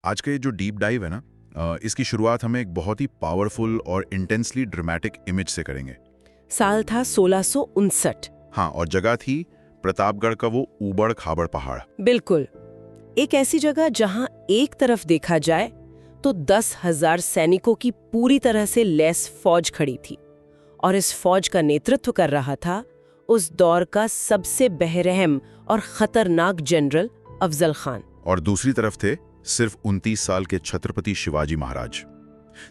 आज का ये जो डीप डाइव है ना, इसकी शुरुआत हमें एक बहुत ही पावरफुल और इंटेंसली ड्रामेटिक इमेज से करेंगे। साल था 1659। हाँ, और जगह थी प्रतापगढ़ का वो ऊबड़ खाबड़ पहाड़। बिल्कुल, एक ऐसी जगह जहां एक तरफ देखा जाए तो 10,000 सैनिकों की पूरी तरह से लैस फौज खड़ी थी, और इस फौज का नेतृत्व कर रहा था उस दौर का सबसे बेरहम और खतरनाक जनरल अफजल खान। और दूसरी तरफ थे सिर्फ 29 साल के छत्रपति शिवाजी महाराज,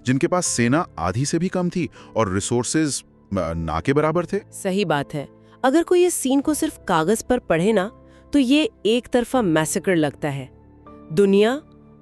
जिनके पास सेना आधी से भी कम थी और रिसोर्सेज ना के बराबर थे। सही बात है। अगर कोई इस सीन को सिर्फ कागज पर पढ़े ना, तो ये एक तरफा मैसेकर लगता है। दुनिया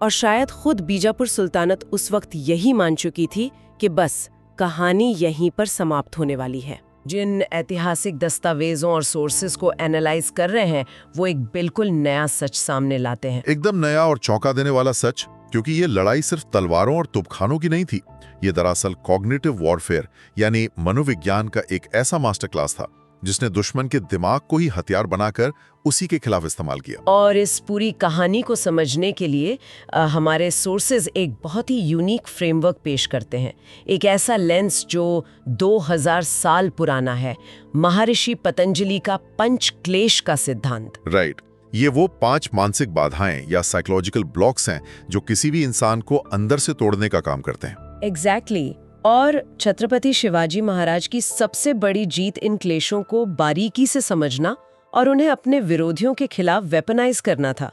और शायद खुद बीजापुर सुल्तानत उस वक्त यही मान चुकी थी कि बस कहानी यहीं पर समाप्त होने वाली है। जिन ऐतिहासिक दस्तावेजों और सोर्सेज को एनालाइज कर रहे हैं, वो एक बिल्कुल नया सच सामने लाते हैं। एकदम नया और चौंका देने वाला सच, क्योंकि ये लड़ाई सिर्फ तलवारों और तोपखानों की नहीं थी। ये दरअसल कॉग्निटिव वॉरफेयर यानी मनोविज्ञान का एक ऐसा मास्टर क्लास था जिसने दुश्मन के दिमाग को ही हथियार बनाकर उसी के खिलाफ इस्तेमाल किया। और इस पूरी कहानी को समझने के लिए हमारे सोर्सेज एक बहुत ही यूनिक फ्रेमवर्क पेश करते हैं। एक ऐसा लेंस जो 2000 साल पुराना है, महर्षि पतंजलि का पंच क्लेश का सिद्धांत। राइट, ये वो 5 मानसिक बाधाएं या साइकोलॉजिकल ब्लॉक्स हैं जो किसी भी इंसान को अंदर से तोड़ने का काम करते हैं। एग्जैक्टली। और छत्रपति शिवाजी महाराज की सबसे बड़ी जीत इन क्लेशों को बारीकी से समझना और उन्हें अपने विरोधियों के खिलाफ वेपनाइज करना था।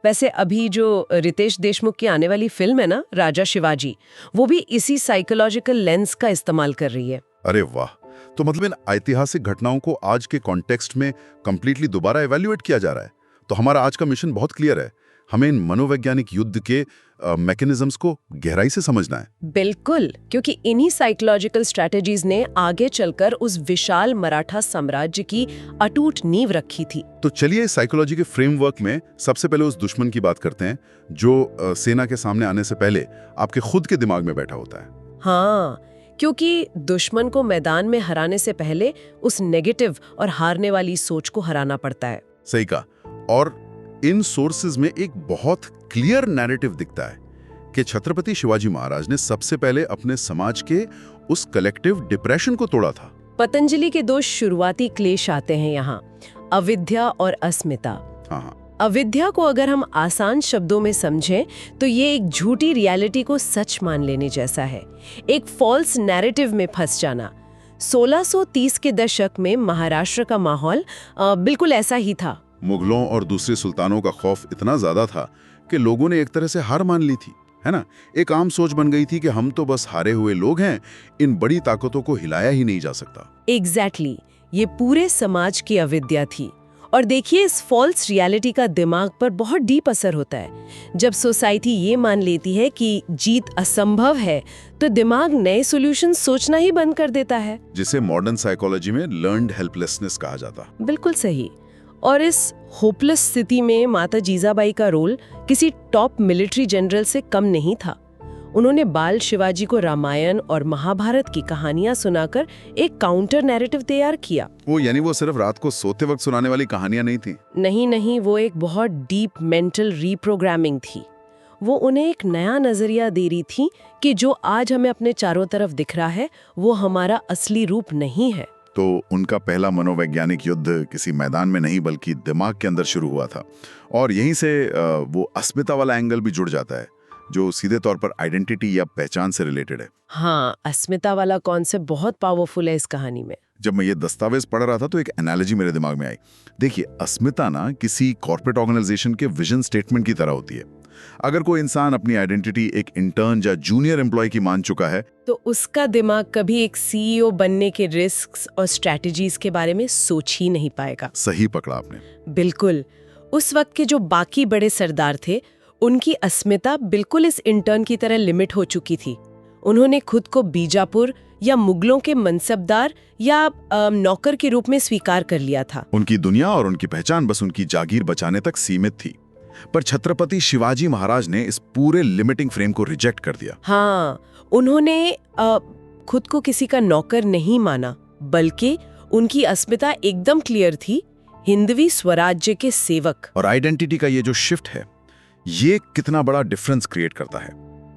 वैसे अभी जो रितेश देशमुख की आने वाली फिल्म है ना, राजा शिवाजी, वो भी इसी साइकोलॉजिकल लेंस का इस्तेमाल कर रही है। अरे वाह! तो मतलब इन ऐतिहासिक घटनाओं को आज के कॉन्टेक्स्ट में कंप्लीटली दोबारा इवैल्यूएट किया जा रहा है। तो हमारा आज का मिशन बहुत क्लियर है, हमें इन मनोवैज्ञानिक युद्ध के मैकेनिज्म्स को गहराई से समझना है। बिल्कुल, क्योंकि इन्हीं साइकोलॉजिकल स्ट्रैटेजीज ने आगे चलकर उस विशाल मराठा साम्राज्य की अटूट नींव रखी थी। तो चलिए साइकोलॉजी के फ्रेमवर्क में सबसे पहले उस दुश्मन की बात करते हैं जो सेना के सामने आने से पहले आपके खुद के दिमाग में बैठा होता है। हाँ, क्योंकि दुश्मन को मैदान में हराने से पहले उस नेगेटिव और हारने वाली सोच को हराना पड़ता है। सही कहा। और इन सोर्सेज में एक बहुत क्लियर नैरेटिव दिखता है कि छत्रपति शिवाजी महाराज ने सबसे पहले अपने समाज के उस कलेक्टिव डिप्रेशन को तोड़ा था। पतंजलि के 2 शुरुआती क्लेश आते हैं यहाँ, अविद्या और अस्मिता। हाँ। अविद्या को अगर हम आसान शब्दों में समझें तो ये एक झूठी रियलिटी को सच मान लेने जैसा है, एक फॉल्स नैरेटिव में फंस जाना। 1630 के दशक में महाराष्ट्र का माहौल बिल्कुल ऐसा ही था। मुगलों और दूसरे सुल्तानों का खौफ इतना ज्यादा था कि लोगों ने एक तरह से हार मान ली थी, है ना। एक आम सोच बन गई थी कि हम तो बस हारे हुए लोग हैं, इन बड़ी ताकतों को हिलाया ही नहीं जा सकता। एग्जैक्टली, ये पूरे समाज की अविद्या थी। और देखिए, इस फॉल्स रियलिटी का दिमाग पर बहुत डीप असर होता है। जब सोसाइटी ये मान लेती है कि जीत असंभव है, तो दिमाग नए सॉल्यूशन सोचना ही बंद कर देता है, जिसे मॉडर्न साइकोलॉजी में लर्न्ड हेल्पलेसनेस कहा जाता। बिल्कुल सही। और इस होपलेस स्थिति में माता जीजाबाई का रोल किसी टॉप मिलिट्री जनरल से कम नहीं था। उन्होंने बाल शिवाजी को रामायण और महाभारत की कहानियां सुनाकर एक काउंटर नैरेटिव तैयार किया। यानी वो सिर्फ रात को सोते वक्त सुनाने वाली कहानियां नहीं थी। नहीं, वो एक बहुत डीप मेंटल रीप्रोग्रामिंग थी। वो उन्हें एक नया नजरिया दे रही थी कि जो आज हमें अपने चारों तरफ दिख रहा है, वो हमारा असली रूप नहीं है। तो उनका पहला मनोवैज्ञानिक युद्ध किसी मैदान में नहीं बल्कि दिमाग के अंदर शुरू हुआ था। और यहीं से वो अस्मिता वाला एंगल भी जुड़ जाता है, जो सीधे तौर पर आइडेंटिटी या पहचान से रिलेटेड है। हाँ, अस्मिता वाला कॉन्सेप्ट बहुत पावरफुल है इस कहानी में। जब मैं ये दस्तावेज पढ़ रहा था तो एक एनालॉजी मेरे दिमाग में आई। देखिए, अस्मिता ना किसी कॉर्पोरेट ऑर्गेनाइजेशन के विजन स्टेटमेंट की तरह होती है। अगर कोई इंसान अपनी आइडेंटिटी एक इंटर्न या जूनियर एम्प्लॉय की मान चुका है, तो उसका दिमाग कभी एक सीईओ बनने के रिस्क्स और स्ट्रैटेजीज के बारे में सोच ही नहीं पाएगा। सही पकड़ा आपने। बिल्कुल। उस वक्त के जो बाकी बड़े सरदार थे, उनकी अस्मिता बिल्कुल इस इंटर्न की तरह लिमिट हो चुकी थी। उन्होंने खुद को बीजापुर या मुगलों के मनसबदार या नौकर के रूप में स्वीकार कर लिया था। उनकी दुनिया और उनकी पहचान बस उनकी जागीर बचाने तक सीमित थी। पर छत्रपति शिवाजी महाराज ने इस पूरे लिमिटिंग फ्रेम को रिजेक्ट कर दिया। हाँ, उन्होंने खुद को किसी का नौकर नहीं माना, बल्कि उनकी अस्मिता एकदम क्लियर थी, हिंदवी स्वराज्य के सेवक। और आइडेंटिटी का ये जो शिफ्ट है, ये कितना बड़ा डिफरेंस क्रिएट करता है।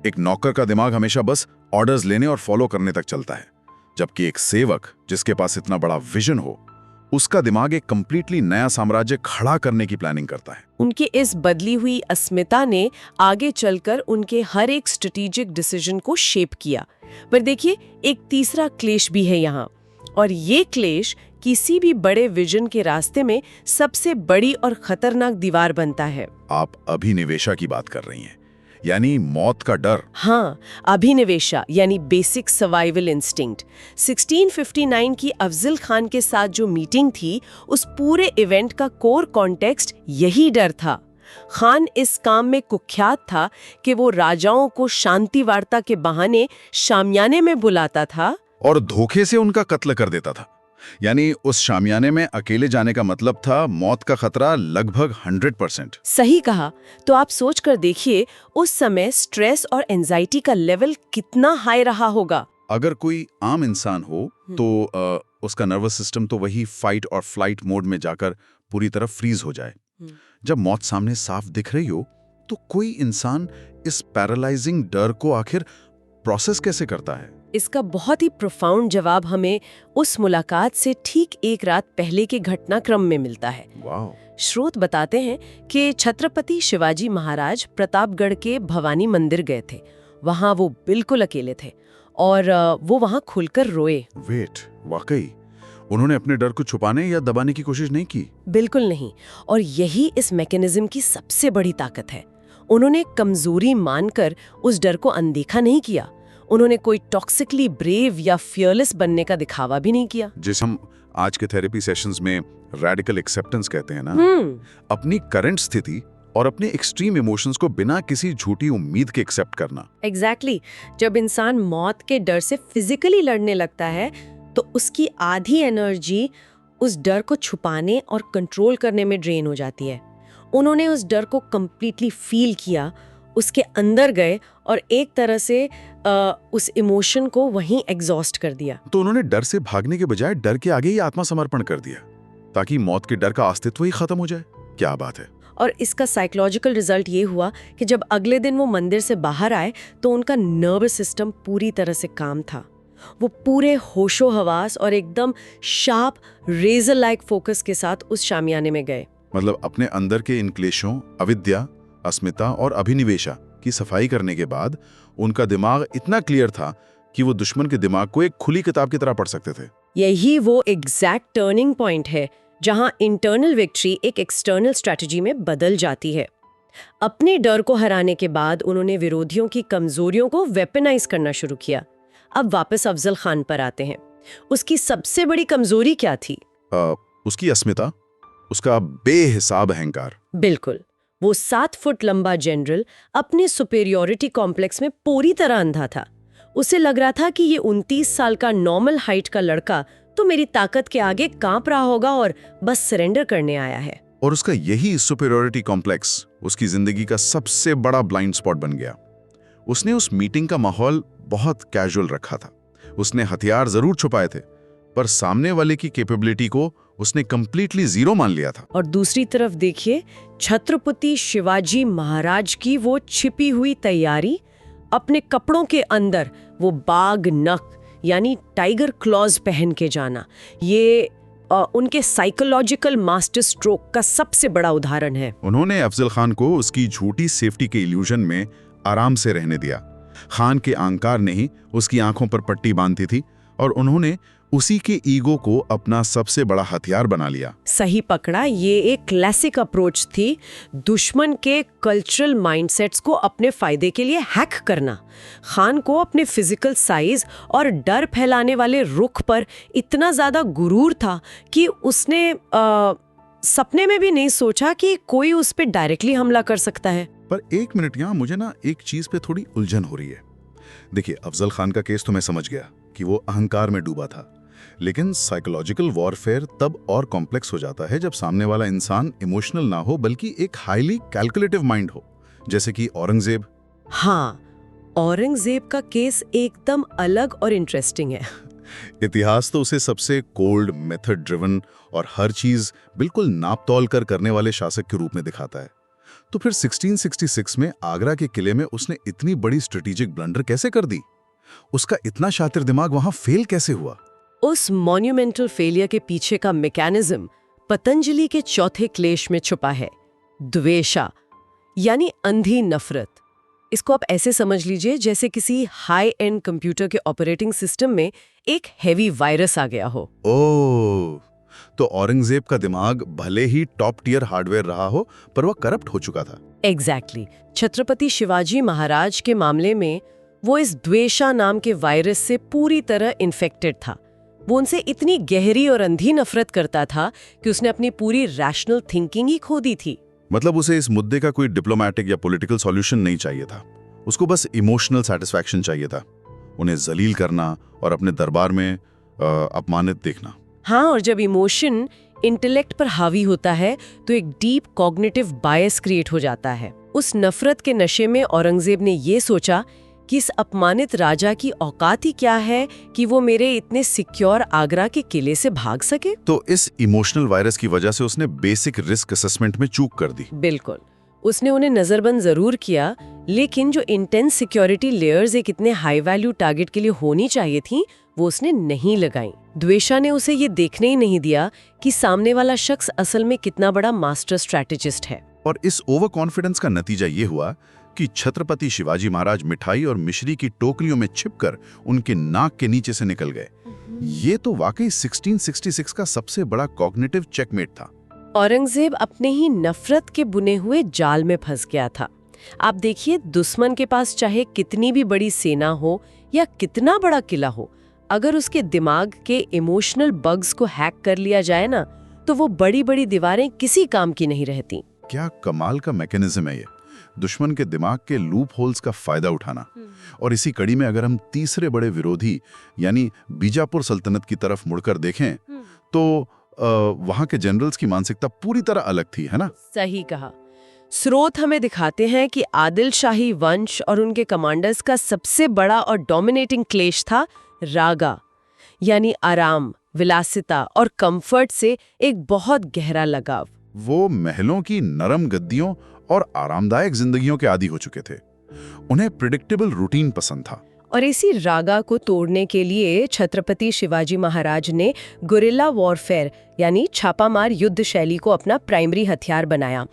एक नौकर का दिमाग हमेशा बस ऑर्डर्स लेने और फॉलो करने तक चलता है, जबकि एक सेवक जिसके पास इतना बड़ा विजन हो, उसका दिमाग एक कंप्लीटली नया साम्राज्य खड़ा करने की प्लानिंग करता है। उनकी इस बदली हुई अस्मिता ने आगे चलकर उनके हर एक स्ट्रेटेजिक डिसीजन को शेप किया। पर देखिए, एक तीसरा क्लेश भी है यहाँ, और ये क्लेश किसी भी बड़े विजन के रास्ते में सबसे बड़ी और खतरनाक दीवार बनता है। आप अभिनिवेशा की बात कर रही हैं, यानी मौत का डर। हाँ, अभिनिवेशा यानी बेसिक सर्वाइवल इंस्टिंक्ट। 1659 की अफजल खान के साथ जो मीटिंग थी, उस पूरे इवेंट का कोर कॉन्टेक्स्ट यही डर था। खान इस काम में कुख्यात था कि वो राजाओं को शांति वार्ता के बहाने शामियाने में बुलाता था और धोखे से उनका कत्ल कर देता था। यानी उस शामियाने में अकेले जाने का मतलब था मौत का खतरा लगभग 100%। सही कहा। तो आप सोच कर देखिए, उस समय स्ट्रेस और एंजाइटी का लेवल कितना हाई रहा होगा। अगर कोई आम इंसान हो तो उसका नर्वस सिस्टम तो वही फाइट और फ्लाइट मोड में जाकर पूरी तरह फ्रीज हो जाए। जब मौत सामने साफ दिख रही हो तो कोई इंसान इस पैरालाइजिंग डर को आखिर प्रोसेस कैसे करता है? इसका बहुत ही प्रोफाउंड जवाब हमें उस मुलाकात से ठीक एक रात पहले के घटनाक्रम में मिलता है। वाह। स्रोत बताते हैं कि छत्रपति शिवाजी महाराज प्रतापगढ़ के भवानी मंदिर गए थे। वहां वो बिल्कुल अकेले थे और वो वहां खुलकर रोए। वेट, वाकई उन्होंने अपने डर को छुपाने या दबाने की कोशिश नहीं की? बिल्कुल नहीं। और यही इस मैकेनिज्म की सबसे बड़ी ताकत है। उन्होंने कमजोरी मानकर उस डर को अनदेखा नहीं किया। उन्होंने कोई टॉक्सिकली ब्रेव या फियरलेस बनने का दिखावा भी नहीं किया, जिसे हम आज के थेरेपी सेशंस में रैडिकल एक्सेप्टेंस कहते हैं ना। अपनी करंट स्थिति और अपने एक्सट्रीम इमोशंस को बिना किसी झूठी उम्मीद के एक्सेप्ट करना। एग्जैक्टली। जब इंसान मौत के डर से फिजिकली लड़ने लगता है तो उसकी आधी एनर्जी उस डर को छुपाने और कंट्रोल करने में ड्रेन हो जाती है। उन्होंने उस डर को कंप्लीटली फील किया, उसके अंदर गए और एक तरह से उस इमोशन को वहीं एग्जॉस्ट कर दिया। तो उन्होंने डर से भागने के बजाय डर के आगे ही आत्मसमर्पण कर दिया, ताकि मौत के डर का अस्तित्व ही खत्म हो जाए। क्या बात है। और इसका साइकोलॉजिकल रिजल्ट ये हुआ कि जब अगले दिन वो मंदिर से बाहर आए तो उनका नर्वस सिस्टम पूरी तरह से काम था। वो पूरे होशो हवास और एकदम शार्प रेजर लाइक फोकस के साथ उस शामियाने में गए। मतलब अपने अंदर के इन क्लेशों, अविद्या, अस्मिता और अभिनिवेशा की सफाई करने के बाद उनका दिमाग इतना क्लियर था कि वो दुश्मन के दिमाग को एक खुली किताब की तरह पढ़ सकते थे। यही वो एग्जैक्ट टर्निंग पॉइंट है जहां इंटरनल विक्ट्री एक एक्सटर्नल स्ट्रैटेजी में बदल जाती है। अपने डर को हराने के बाद उन्होंने विरोधियों की कमजोरियों को वेपनाइज करना शुरू किया। अब वापस अफजल खान पर आते हैं। उसकी सबसे बड़ी कमजोरी क्या थी? उसकी अस्मिता, उसका बेहिसाब अहंकार। बिल्कुल। वो 7 फुट लंबा जनरल अपने सुपेरियोरिटी कॉम्प्लेक्स में पूरी तरह अंधा था। उसे लग रहा था कि ये 29 साल का नॉर्मल हाइट का लड़का तो मेरी ताकत के आगे कांप रहा होगा और बस सरेंडर करने आया है। और उसका यही सुपेरियोरिटी कॉम्प्लेक्स उसकी जिंदगी का सबसे बड़ा ब्लाइंड स्पॉट बन गया। उसने उस मीटिंग का माहौल बहुत कैजुअल रखा था। उसने हथियार जरूर छुपाए थे, पर सामने वाले की कैपेबिलिटी को उसने कंप्लीटली जीरो मान लिया था। और दूसरी तरफ देखिए, छत्रपति शिवाजी महाराज की वो छिपी हुई तैयारी, अपने कपड़ों के अंदर वो बाघ नख यानी टाइगर क्लॉज पहन के जाना, ये उनके साइकोलॉजिकल मास्टर स्ट्रोक का सबसे बड़ा उदाहरण है। उन्होंने अफजल खान को उसकी झूठी सेफ्टी के इल्यूजन में आराम से रहने दिया। खान के अहंकार ने ही उसकी आंखों पर पट्टी बांधी थी और उन्होंने उसी के ईगो को अपना सबसे बड़ा हथियार बना लिया। सही पकड़ा। ये एक क्लासिक अप्रोच थी, दुश्मन के कल्चरल माइंडसेट्स को अपने फायदे के लिए हैक करना। खान को अपने फिजिकल साइज और डर फैलाने वाले रुख पर इतना ज्यादा गुरूर था कि उसने सपने में भी नहीं सोचा कि कोई उस पर डायरेक्टली हमला कर सकता है। पर एक मिनट, यहाँ मुझे ना एक चीज पे थोड़ी उलझन हो रही है। देखिए, अफजल खान का केस तो मैं समझ गया कि वो अहंकार में डूबा था, लेकिन साइकोलॉजिकल वॉरफेयर तब और कॉम्प्लेक्स हो जाता है जब सामने वाला इंसान इमोशनल ना हो बल्कि एक हाईली कैलकुलेटिव माइंड हो, जैसे कि औरंगजेब। हाँ, औरंगजेब का केस एकदम अलग और इंटरेस्टिंग है। इतिहास तो उसे सबसे कोल्ड, मेथड ड्रिवन और हर चीज बिल्कुल नाप तौल कर करने वाले शासक के रूप में दिखाता है। तो फिर 1666 में आगरा के किले में उसने इतनी बड़ी स्ट्रेटेजिक ब्लंडर कैसे कर दी? उसका इतना शातिर दिमाग वहां फेल कैसे हुआ? उस मॉन्यूमेंटल फेलियर के पीछे का मैकेनिज्म पतंजलि के चौथे क्लेश में छुपा है, द्वेषा, यानी अंधी नफरत। इसको आप ऐसे समझ लीजिए जैसे किसी हाई एंड कंप्यूटर के ऑपरेटिंग सिस्टम में एक हेवी वायरस आ गया हो। ओह, तो औरंगजेब का दिमाग भले ही टॉप टियर हार्डवेयर रहा हो, पर वह करप्ट हो चुका था। एग्जैक्टली। छत्रपति शिवाजी महाराज के मामले में वो इस द्वेषा नाम के वायरस से पूरी तरह इन्फेक्टेड था। वो उनसे इतनी गहरी और अंधी नफरत करता था कि उसने अपनी पूरी रैशनल थिंकिंग ही खो दी थी। मतलब उसे इस मुद्दे का कोई डिप्लोमैटिक या पॉलिटिकल सॉल्यूशन नहीं चाहिए था, उसको बस इमोशनल सेटिस्फैक्शन चाहिए था, उन्हें जलील करना और अपने दरबार में अपमानित देखना। हाँ, और जब इमोशन इंटेलेक्ट पर हावी होता है तो एक डीप कॉग्निटिव बायस क्रिएट हो जाता है। उस नफरत के नशे में औरंगजेब ने ये सोचा कि इस अपमानित राजा की औकात ही क्या है कि वो मेरे इतने सिक्योर आगरा के किले से भाग सके। तो इस इमोशनल वायरस की वजह से उसने बेसिक रिस्क असेसमेंट में चूक कर दी। बिल्कुल, उसने उन्हें नजरबंद जरूर किया, लेकिन जो इंटेंस सिक्योरिटी लेयर्स एक इतने हाई वैल्यू टारगेट के लिए होनी चाहिए थी, वो उसने नहीं लगाई। द्वेषा ने उसे ये देखने ही नहीं दिया कि सामने वाला शख्स असल में कितना बड़ा मास्टर स्ट्रैटेजिस्ट है। और इस ओवर कॉन्फिडेंस का नतीजा ये हुआ कि छत्रपति शिवाजी महाराज मिठाई और मिश्री की टोकरियों में छिपकर उनके नाक के नीचे से निकल गए। ये तो वाकई 1666 का सबसे बड़ा कॉग्निटिव चेकमेट था। औरंगजेब अपने ही नफरत के बुने हुए जाल में फंस गया था। आप देखिए, दुश्मन के पास चाहे कितनी भी बड़ी सेना हो या कितना बड़ा किला हो, अगर उसके दिमाग के इमोशनल बग्स को हैक कर लिया जाए ना, तो वो बड़ी बड़ी दीवारें किसी काम की नहीं रहती। क्या कमाल का मैकेनिज्म है ये, दुश्मन के दिमाग के लूप होल्स का फायदा उठाना। और इसी कड़ी में अगर हम तीसरे बड़े विरोधी यानी बीजापुर सल्तनत की तरफ मुड़कर देखें तो वहां के जनरल्स की मानसिकता पूरी तरह अलग थी, है ना? सही कहा। स्रोत हमें दिखाते हैं कि आदिल शाही वंश और उनके कमांडर्स का सबसे बड़ा और डोमिनेटिंग क्लेश था रागा, यानी आराम, विलासिता और कंफर्ट से एक बहुत गहरा लगाव। वो महलों की नरम गद्दियों और आरामदायक जिंदगियों के आदी हो चुके थे। उन्हें प्रिडिक्टेबल रूटीन पसंद था। और इसी रागा को तोड़ने के लिए छत्रपति शिवाजी महाराज ने गुरिल्ला वॉरफेयर यानी छापामार युद्ध शैली को अपना प्राइमरी हथियार बनाया।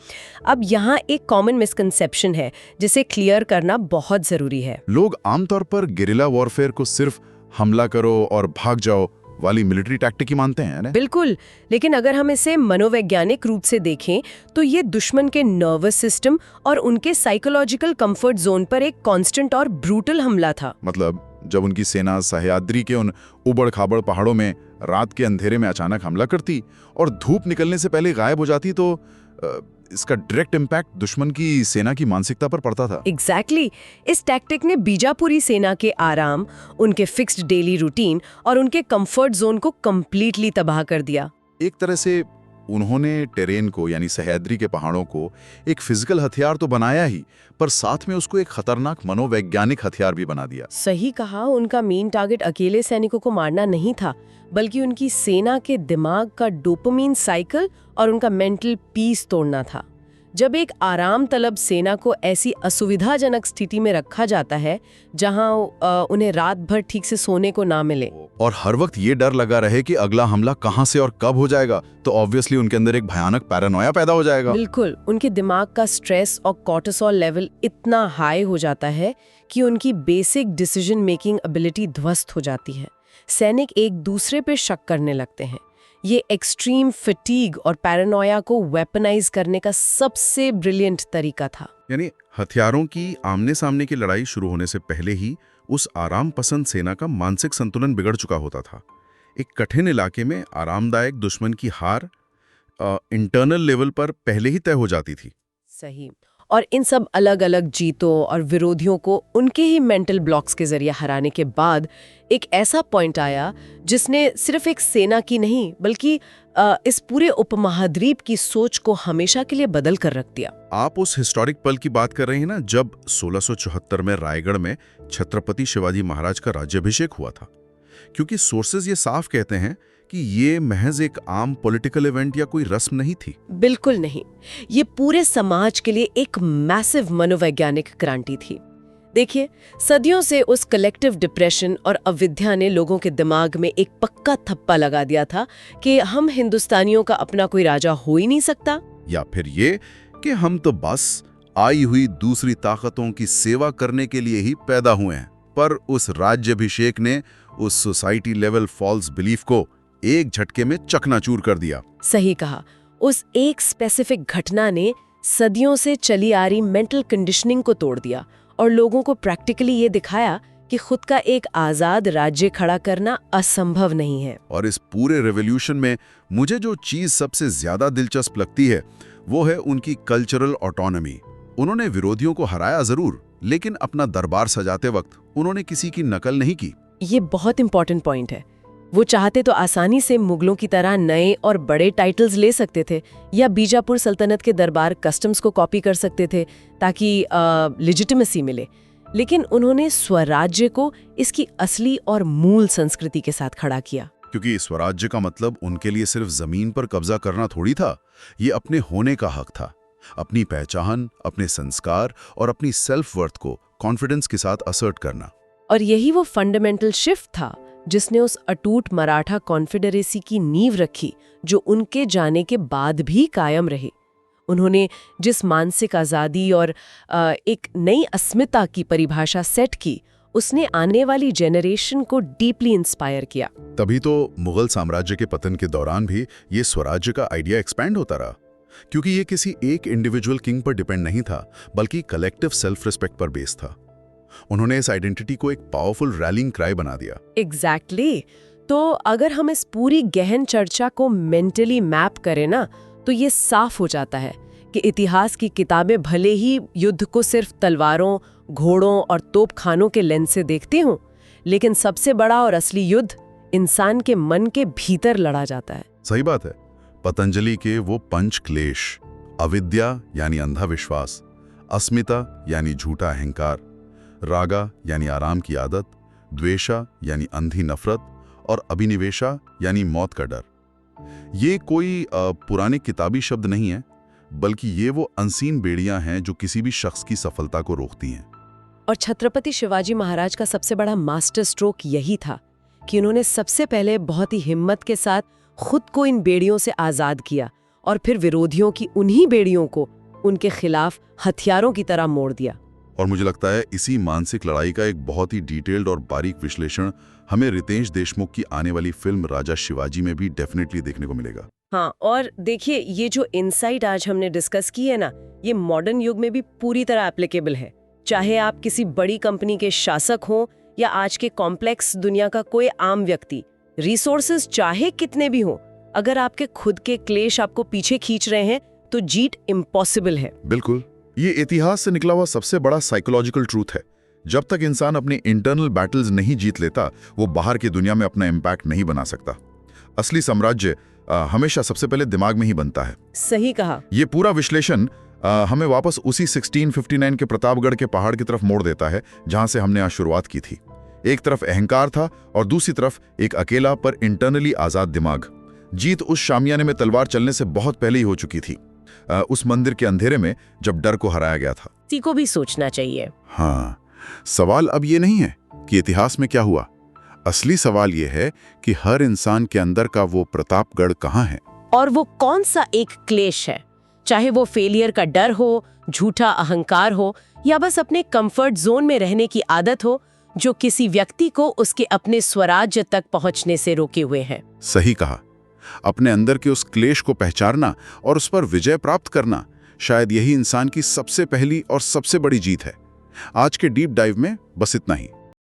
अब यहाँ एक कॉमन मिसकंसेप्शन है जिसे क्लियर करना बहुत जरूरी है। लोग आमतौर पर गेरिला वॉरफेयर को सिर्फ हमला करो और भाग जाओ वाली मिलिट्री टैक्टिक ही मानते हैं ना? बिल्कुल, लेकिन अगर हम इसे मनोवैज्ञानिक रूप से देखें तो ये दुश्मन के नर्वस सिस्टम और उनके साइकोलॉजिकल कंफर्ट जोन पर एक कांस्टेंट और ब्रूटल हमला था। मतलब जब उनकी सेना सह्याद्री के उन उबड़-खाबड़ पहाड़ों में रात के अंधेरे में अचानक हमला करती और धूप निकलने से पहले गायब हो जाती, तो इसका डायरेक्ट इम्पैक्ट दुश्मन की सेना की मानसिकता पर पड़ता था। एग्जैक्टली। इस टैक्टिक ने बीजापुरी सेना के आराम, उनके फिक्स्ड डेली रूटीन और उनके कंफर्ट जोन को कंप्लीटली तबाह कर दिया। एक तरह से उन्होंने टेरेन को यानी सह्याद्री के पहाड़ों को एक फिजिकल हथियार तो बनाया ही, पर साथ में उसको एक खतरनाक मनोवैज्ञानिक हथियार भी बना दिया। सही कहा, उनका मेन टारगेट अकेले सैनिकों को मारना नहीं था, बल्कि उनकी सेना के दिमाग का डोपामिन साइकिल और उनका मेंटल पीस तोड़ना था। जब एक आराम तलब सेना को ऐसी असुविधाजनक स्थिति में रखा जाता है जहां उन्हें रात भर ठीक से सोने को ना मिले और हर वक्त ये डर लगा रहे कि अगला हमला कहां से और कब हो जाएगा, तो ऑब्वियसली उनके अंदर एक भयानक पैरानोया पैदा हो जाएगा। बिल्कुल, उनके दिमाग का स्ट्रेस और कॉर्टिसोल लेवल इतना हाई हो जाता है कि उनकी बेसिक डिसीजन मेकिंग एबिलिटी ध्वस्त हो जाती है। सैनिक एक दूसरे पे शक करने लगते हैं। ये एक्सट्रीम फटीग और पैरानोया को वेपनाइज करने का सबसे ब्रिलियंट तरीका था। यानी हथियारों की आमने सामने की लड़ाई शुरू होने से पहले ही उस आराम पसंद सेना का मानसिक संतुलन बिगड़ चुका होता था। एक कठिन इलाके में आरामदायक दुश्मन की हार इंटरनल लेवल पर पहले ही तय हो जाती थी। सही। और इन सब अलग अलग जीतों और विरोधियों को उनके ही मेंटल ब्लॉक्स के जरिए हराने के बाद एक ऐसा पॉइंट आया जिसने सिर्फ एक सेना की नहीं बल्कि इस पूरे उपमहाद्वीप की सोच को हमेशा के लिए बदल कर रख दिया। आप उस हिस्टोरिक पल की बात कर रहे हैं ना, जब 1674 में रायगढ़ में छत्रपति शिवाजी महाराज का राज्याभिषेक हुआ था। क्योंकि सोर्सेज ये साफ कहते हैं कि ये महज एक आम पॉलिटिकल इवेंट या कोई रस्म नहीं थी। बिल्कुल नहीं, ये पूरे समाज के लिए एक मैसिव मनोवैज्ञानिक क्रांति थी। देखिए, सदियों से उस कलेक्टिव डिप्रेशन और अविद्या ने लोगों के दिमाग में एक पक्का थप्पा लगा दिया था कि हम हिंदुस्तानियों का अपना कोई राजा हो ही नहीं सकता, या फिर ये कि हम तो बस आई हुई दूसरी ताकतों की सेवा करने के लिए ही पैदा हुए हैं। पर उस राज्याभिषेक ने उस सोसाइटी लेवल फॉल्स बिलीफ को एक झटके में चकनाचूर कर दिया। सही कहा, उस एक स्पेसिफिक घटना ने सदियों से चली आ रही मेंटल कंडीशनिंग को तोड़ दिया और लोगों को प्रैक्टिकली ये दिखाया कि खुद का एक आजाद राज्य खड़ा करना असंभव नहीं है। और इस पूरे रेवोल्यूशन में मुझे जो चीज सबसे ज्यादा दिलचस्प लगती है वो है उनकी कल्चरल ऑटोनॉमी। उन्होंने विरोधियों को हराया जरूर, लेकिन अपना दरबार सजाते वक्त उन्होंने किसी की नकल नहीं की। ये बहुत इंपॉर्टेंट पॉइंट है। वो चाहते तो आसानी से मुगलों की तरह नए और बड़े टाइटल्स ले सकते थे या बीजापुर सल्तनत के दरबार कस्टम्स को कॉपी कर सकते थे ताकि लेजिटिमेसी मिले, लेकिन उन्होंने स्वराज्य को इसकी असली और मूल संस्कृति के साथ खड़ा किया। क्योंकि स्वराज्य का मतलब उनके लिए सिर्फ जमीन पर कब्जा करना थोड़ी था, ये अपने होने का हक था, अपनी पहचान, अपने संस्कार और अपनी सेल्फ वर्थ को कॉन्फिडेंस के साथ असर्ट करना। और यही वो फंडामेंटल शिफ्ट था जिसने उस अटूट मराठा कॉन्फेडरेसी की नींव रखी, जो उनके जाने के बाद भी कायम रही। उन्होंने जिस मानसिक आज़ादी और एक नई अस्मिता की परिभाषा सेट की, उसने आने वाली जेनरेशन को डीपली इंस्पायर किया। तभी तो मुगल साम्राज्य के पतन के दौरान भी ये स्वराज्य का आइडिया एक्सपैंड होता रहा, क्योंकि ये किसी एक इंडिविजुअल किंग पर डिपेंड नहीं था, बल्कि कलेक्टिव सेल्फ रिस्पेक्ट पर बेस था। उन्होंने इस आइडेंटिटी को एक पावरफुल रैलिंग क्राई बना दिया। एग्जैक्टली। तो अगर हम इस पूरी गहन चर्चा को मेंटली मैप करें ना, तो ये साफ हो जाता है कि इतिहास की किताबें भले ही युद्ध को सिर्फ तलवारों, घोड़ों और तोपखानों के लेंस से देखती हों, लेकिन सबसे बड़ा और असली युद्ध इंसान के मन के भीतर लड़ा जाता है। सही बात है। पतंजलि के वो पंच क्लेश, अविद्या यानी अंधा विश्वास, अस्मिता यानी झूठा अहंकार, रागा यानी आराम की आदत, द्वेषा यानी अंधी नफरत और अभिनिवेशा यानी मौत का डर, ये कोई पुराने किताबी शब्द नहीं है, बल्कि ये वो अनसीन बेड़ियां हैं जो किसी भी शख्स की सफलता को रोकती हैं। और छत्रपति शिवाजी महाराज का सबसे बड़ा मास्टर स्ट्रोक यही था कि उन्होंने सबसे पहले बहुत ही हिम्मत के साथ खुद को इन बेड़ियों से आज़ाद किया और फिर विरोधियों की उन्हीं बेड़ियों को उनके खिलाफ हथियारों की तरह मोड़ दिया। और मुझे लगता है इसी मानसिक लड़ाई का एक बहुत ही डिटेल्ड और बारीक विश्लेषण हमें रितेश देशमुख की आने वाली फिल्म राजा शिवाजी में भी डेफिनेटली देखने को मिलेगा। हाँ, और देखिए, ये जो इनसाइट आज हमने डिस्कस की है ना, ये मॉडर्न युग में भी पूरी तरह एप्लीकेबल है। चाहे आप किसी बड़ी कंपनी के शासक हों या आज के कॉम्प्लेक्स दुनिया का कोई आम व्यक्ति, रिसोर्सेज चाहे कितने भी हों, अगर आपके खुद के क्लेश आपको पीछे खींच रहे हैं तो जीत इम्पॉसिबल है। बिल्कुल, ये इतिहास से निकला हुआ सबसे बड़ा साइकोलॉजिकल ट्रूथ है। जब तक इंसान अपनी इंटरनल बैटल्स नहीं जीत लेता, वो बाहर की दुनिया में अपना इम्पैक्ट नहीं बना सकता। असली साम्राज्य हमेशा सबसे पहले दिमाग में ही बनता है। सही कहा। ये पूरा विश्लेषण हमें वापस उसी 1659 के प्रतापगढ़ के पहाड़ की तरफ मोड़ देता है, जहां से हमने आज शुरुआत की थी। एक तरफ अहंकार था और दूसरी तरफ एक अकेला पर इंटरनली आजाद दिमाग। जीत उस शामियाने में तलवार चलने से बहुत पहले ही हो चुकी थी, उस मंदिर के अंधेरे में जब डर को हराया गया था। किसी को भी सोचना चाहिए। हाँ, सवाल अब ये नहीं है कि इतिहास में क्या हुआ। असली सवाल ये है कि हर इंसान के अंदर का वो प्रतापगढ़ कहाँ है, और वो कौन सा एक क्लेश है, चाहे वो फेलियर का डर हो, झूठा अहंकार हो या बस अपने कंफर्ट जोन में रहने की आदत हो, जो किसी व्यक्ति को उसके अपने स्वराज्य तक पहुंचने से रोके हुए है। सही कहा। अपने अंदर के उस क्लेश को पहचानना और उस पर विजय प्राप्त करना, शायद यही इंसान की सबसे पहली और सबसे बड़ी जीत है। आज के डीप डाइव में बस इतना ही।